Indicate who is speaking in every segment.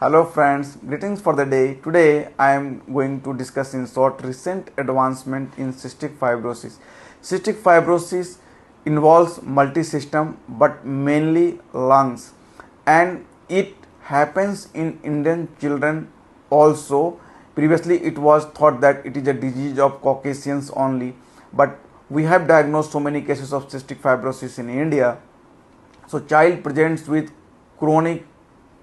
Speaker 1: Hello friends, greetings for the day. Today I am going to discuss in short recent advancement in cystic fibrosis. Cystic fibrosis involves multi-system but mainly lungs, and it happens in Indian children also. Previously it was thought that it is a disease of Caucasians only, but we have diagnosed so many cases of cystic fibrosis in India. So child presents with chronic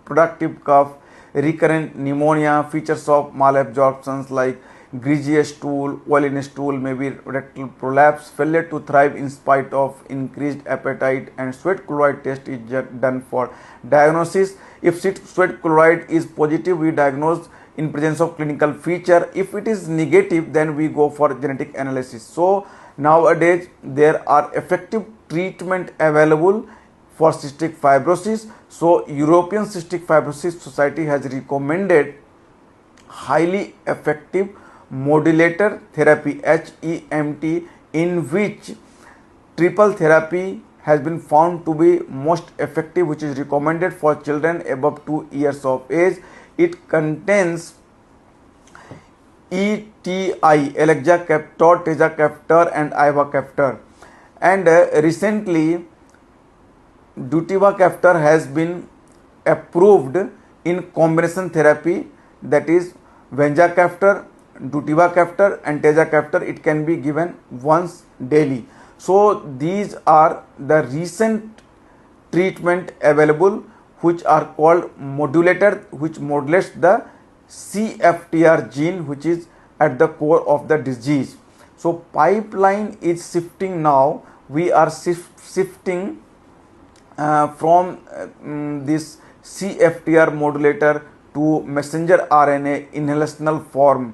Speaker 1: productive cough, recurrent pneumonia, features of malabsorptions like greasy stool, oil in stool, maybe rectal prolapse, failure to thrive in spite of increased appetite, and sweat chloride test is done for diagnosis. If sweat chloride is positive, we diagnose in presence of clinical feature. If it is negative, then we go for genetic analysis. So nowadays there are effective treatment available for cystic fibrosis. So European Cystic Fibrosis Society has recommended highly effective modulator therapy HEMT, in which triple therapy has been found to be most effective, which is recommended for children above 2 years of age. It contains ETI, elexacaftor, tezacaftor and ivacaftor, and recently dutevacaftor has been approved in combination therapy, that is vanzacaftor, dutevacaftor and tezacaftor. It can be given once daily. So these are the recent treatment available, which are called modulator, which modulates the CFTR gene, which is at the core of the disease. So pipeline is shifting now. We are shifting from this CFTR modulator to messenger RNA inhalational form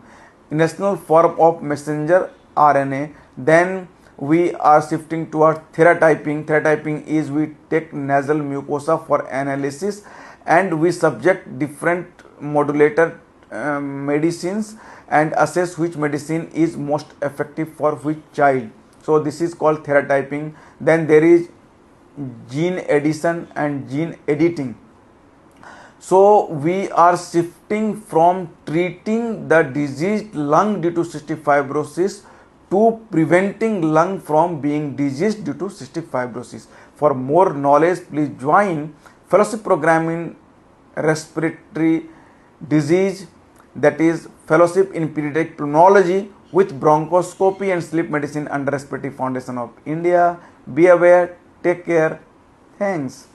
Speaker 1: of messenger RNA. Then we are shifting towards theratyping. Theratyping is we take nasal mucosa for analysis, and we subject different modulator medicines and assess which medicine is most effective for which child. So this is called theratyping. Then there is gene addition and gene editing. So we are shifting from treating the diseased lung due to cystic fibrosis to preventing lung from being diseased due to cystic fibrosis. For more knowledge, please join fellowship program in respiratory disease, that is fellowship in pediatric pulmonology with bronchoscopy and sleep medicine under Respiratory Foundation of India. Be aware. Take care. Thanks.